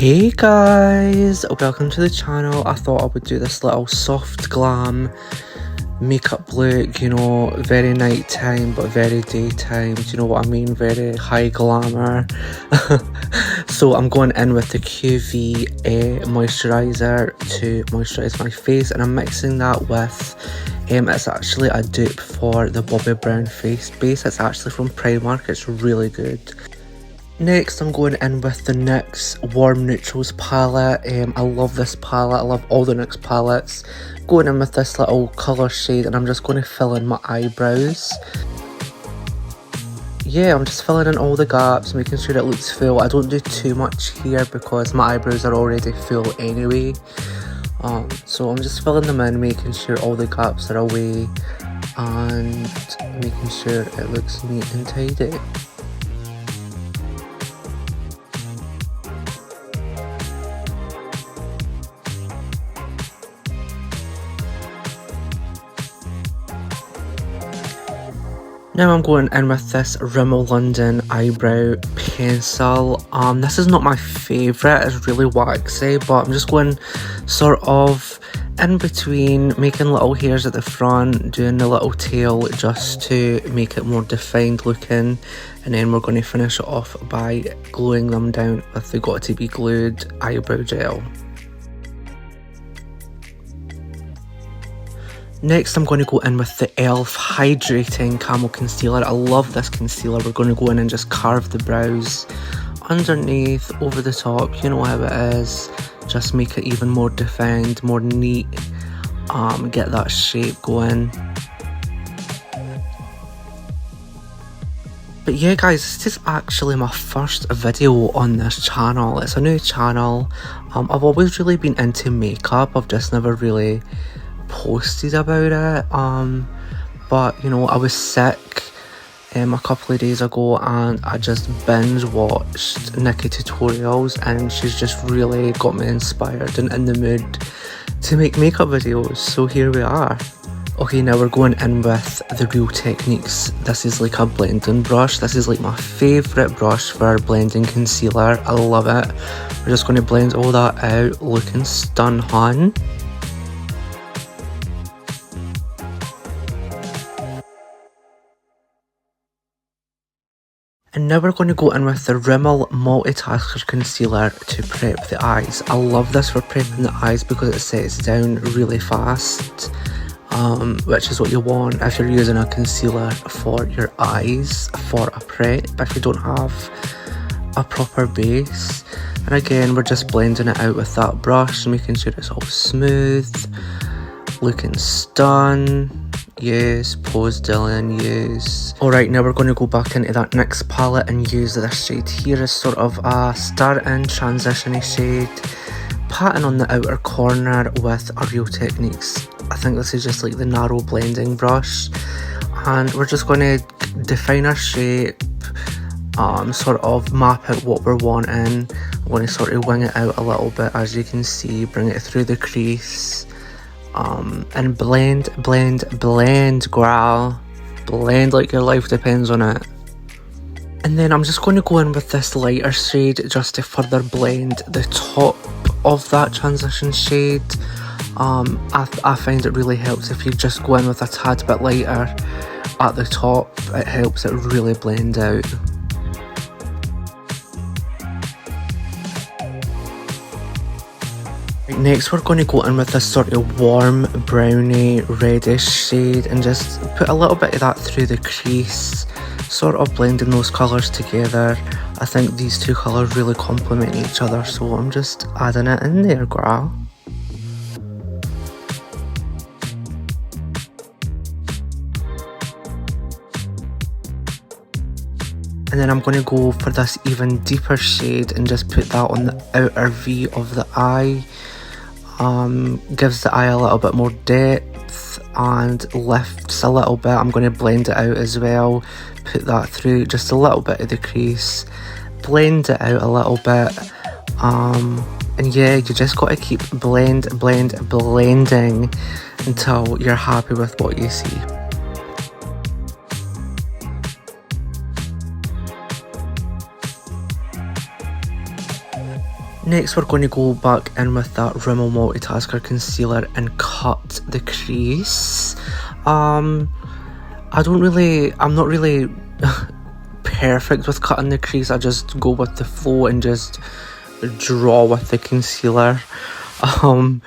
Hey guys, welcome to the channel. I thought I would do this little soft glam makeup look, you know, very nighttime but very daytime, do you know what I mean? Very high glamour. So I'm going in with the QV moisturiser to moisturise my face, and I'm mixing that with it's actually a dupe for the Bobbi Brown face base. It's actually from Primark. It's really good. Next, I'm going in with the NYX Warm Neutrals palette. I love this palette. I love all the NYX palettes. Going in with this little colour shade, and I'm just going to fill in my eyebrows. Yeah, I'm just filling in all the gaps, making sure it looks full. I don't do too much here because my eyebrows are already full anyway. So I'm just filling them in, making sure all the gaps are away and making sure it looks neat and tidy. Now I'm going in with this Rimmel London eyebrow pencil. This is not my favourite, it's really waxy, but I'm just going sort of in between, making little hairs at the front, doing the little tail just to make it more defined looking, and then we're going to finish it off by gluing them down with the Got To Be Glued eyebrow gel. Next, I'm going to go in with the e.l.f. Hydrating Camo Concealer. I love this concealer. We're going to go in and just carve the brows underneath, over the top, you know how it is. Just make it even more defined, more neat, get that shape going. But yeah guys, this is actually my first video on this channel. It's a new channel. I've always really been into makeup. I've just never really posted about it, but you know, I was sick a couple of days ago and I just binge watched Nikki tutorials, and she's just really got me inspired and in the mood to make makeup videos, so here we are. Okay, now we're going in with the Real Techniques. This is like a blending brush. This is like my favourite brush for blending concealer. I love it. We're just going to blend all that out, looking stun, hun. And now we're going to go in with the Rimmel Multitasker Concealer to prep the eyes. I love this for prepping the eyes because it sets down really fast, which is what you want if you're using a concealer for your eyes for a prep, if you don't have a proper base. And again, we're just blending it out with that brush, making sure it's all smooth, looking stun. Yes, pose Dylan, yes. Alright, now we're going to go back into that NYX palette and use this shade here as sort of a start-in transition-y shade. Patting on the outer corner with a Real Techniques. I think this is just like the narrow blending brush. And we're just going to define our shape, sort of map out what we're wanting. I'm going to sort of wing it out a little bit, as you can see, bring it through the crease. And blend, girl. Blend like your life depends on it. And then I'm just going to go in with this lighter shade just to further blend the top of that transition shade. I find it really helps if you just go in with a tad bit lighter at the top. It helps it really blend out. Next, we're going to go in with this sort of warm browny reddish shade and just put a little bit of that through the crease, sort of blending those colours together. I think these two colours really complement each other, so I'm just adding it in there, girl. And then I'm going to go for this even deeper shade and just put that on the outer V of the eye. Gives the eye a little bit more depth and lifts a little bit. I'm going to blend it out as well, put that through just a little bit of the crease, blend it out a little bit, and yeah, you just got to keep blending until you're happy with what you see. Next we're going to go back in with that Rimmel Multitasker Concealer and cut the crease. I'm not really perfect with cutting the crease. I just go with the flow and just draw with the concealer. I'm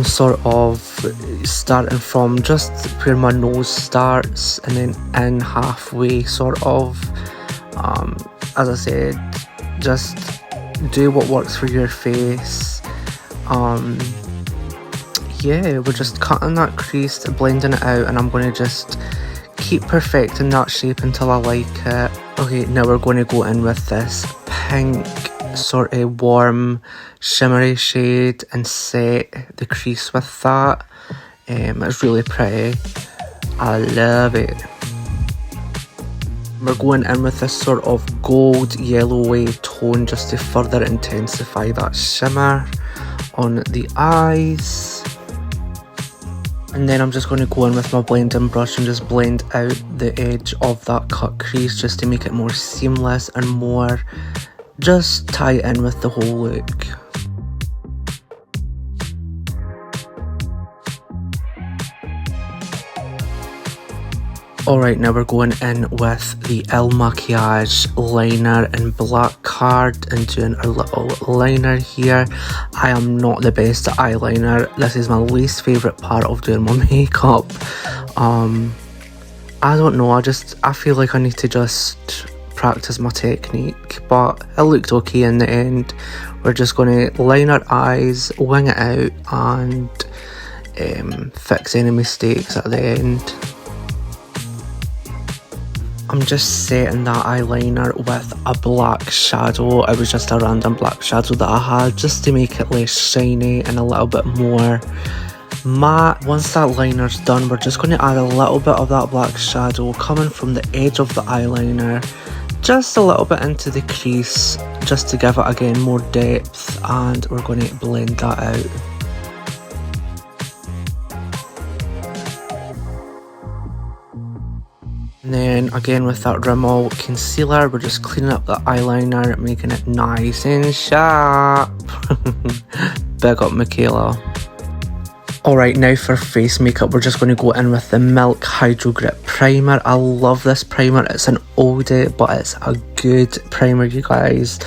sort of starting from just where my nose starts and then in halfway, sort of. As I said, just do what works for your face. Yeah, we're just cutting that crease, blending it out, and I'm going to just keep perfecting that shape until I like it. Okay, now we're going to go in with this pink sort of warm shimmery shade and set the crease with that. It's really pretty. I love it. We're going in with this sort of gold yellowy tone just to further intensify that shimmer on the eyes. And then I'm just going to go in with my blending brush and just blend out the edge of that cut crease just to make it more seamless and more just tie in with the whole look. Alright, now we're going in with the Il Makiage liner in Black Card and doing a little liner here. I am not the best at eyeliner. This is my least favourite part of doing my makeup. I don't know, I feel like I need to just practice my technique, but it looked okay in the end. We're just going to line our eyes, wing it out, and fix any mistakes at the end. I'm just setting that eyeliner with a black shadow. It was just a random black shadow that I had just to make it less shiny and a little bit more matte. Once that liner's done, we're just going to add a little bit of that black shadow coming from the edge of the eyeliner, just a little bit into the crease, just to give it again more depth, and we're going to blend that out. And then again with that Rimmel concealer, we're just cleaning up the eyeliner, making it nice and sharp. Big up Michaela. Alright, now for face makeup, we're just going to go in with the Milk Hydro Grip Primer. I love this primer. It's an oldie, but it's a good primer, you guys.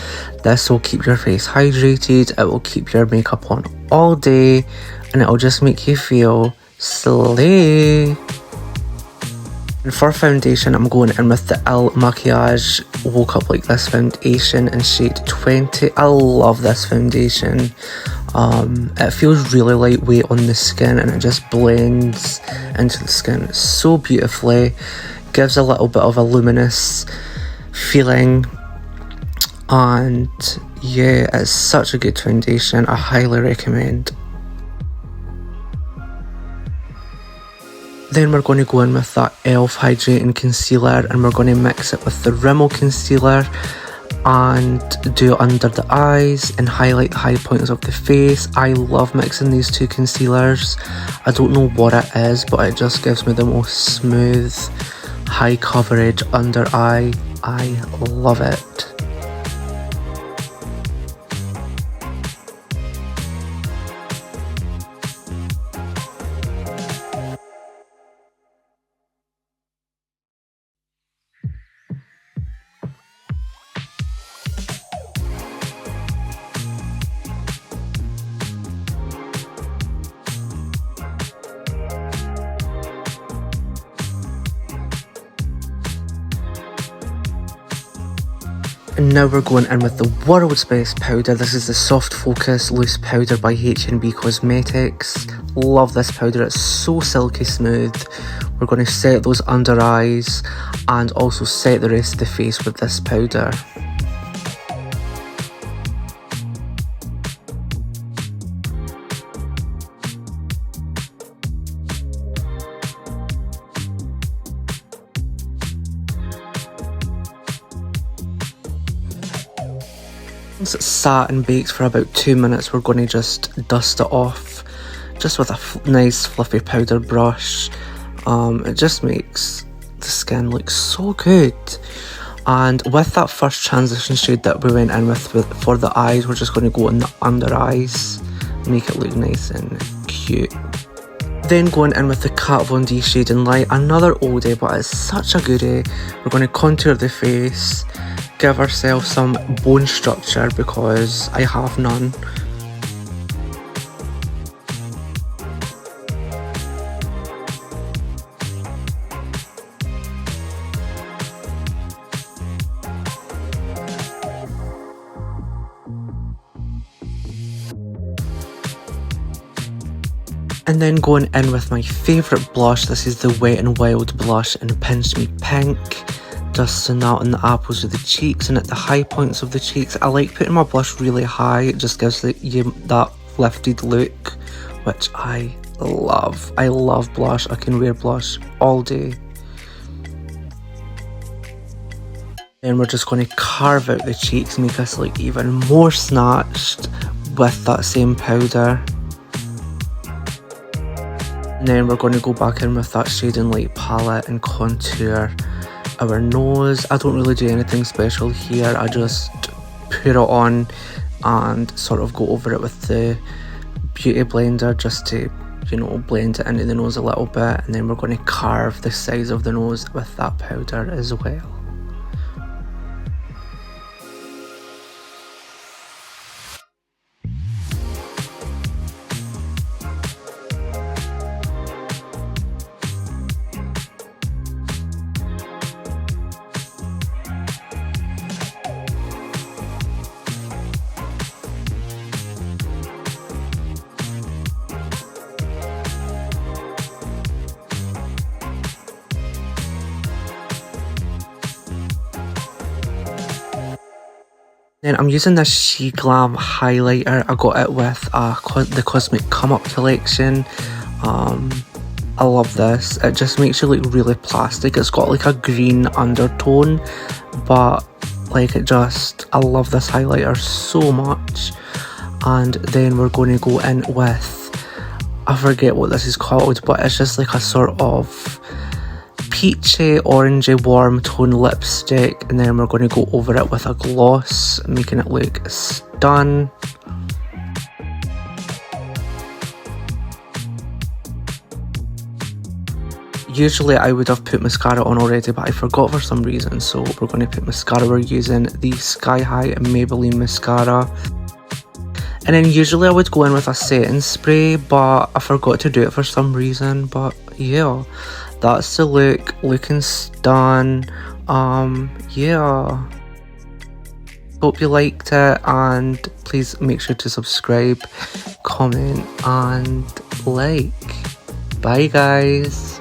This will keep your face hydrated, it will keep your makeup on all day, and it will just make you feel slay. And for foundation, I'm going in with the Il Makiage Woke Up Like This foundation in shade 20. I love this foundation. It feels really lightweight on the skin and it just blends into the skin so beautifully. Gives a little bit of a luminous feeling. And yeah, it's such a good foundation. I highly recommend. Then we're going to go in with that e.l.f. Hydrating Concealer and we're going to mix it with the Rimmel Concealer and do it under the eyes and highlight the high points of the face. I love mixing these two concealers. I don't know what it is, but it just gives me the most smooth, high coverage under eye. I love it. And now we're going in with the world's best powder. This is the Soft Focus Loose Powder by H&B Cosmetics. Love this powder, it's so silky smooth. We're going to set those under eyes and also set the rest of the face with this powder. Once it's sat and baked for about 2 minutes, we're going to just dust it off just with a nice fluffy powder brush. It just makes the skin look so good. And with that first transition shade that we went in with for the eyes, we're just going to go in the under eyes, make it look nice and cute. Then going in with the Kat Von D Shading Light, another oldie, but it's such a goodie. We're going to contour the face, give ourselves some bone structure because I have none. And then going in with my favourite blush, this is the Wet n Wild blush in Pinch Me Pink. Dusting that on the apples of the cheeks and at the high points of the cheeks. I like putting my blush really high, it just gives that lifted look, which I love. I love blush, I can wear blush all day. Then we're just going to carve out the cheeks, make us look even more snatched with that same powder. And then we're going to go back in with that Shading Light palette and contour our nose. I don't really do anything special here, I just put it on and sort of go over it with the beauty blender just to, you know, blend it into the nose a little bit. And then we're going to carve the sides of the nose with that powder as well. Then I'm using this Glam highlighter. I got it with the Cosmic Come Up collection. I love this. It just makes you look really plastic. It's got like a green undertone, but like I love this highlighter so much. And then we're going to go in with, I forget what this is called, but it's just like a sort of peachy, orangey, warm tone lipstick, and then we're going to go over it with a gloss, making it look stunning. Usually I would have put mascara on already, but I forgot for some reason, so we're going to put mascara. We're using the Sky High Maybelline mascara. And then usually I would go in with a setting spray, but I forgot to do it for some reason. But yeah, that's the look, looking stunning. Yeah, hope you liked it, and please make sure to subscribe, comment and like. Bye guys.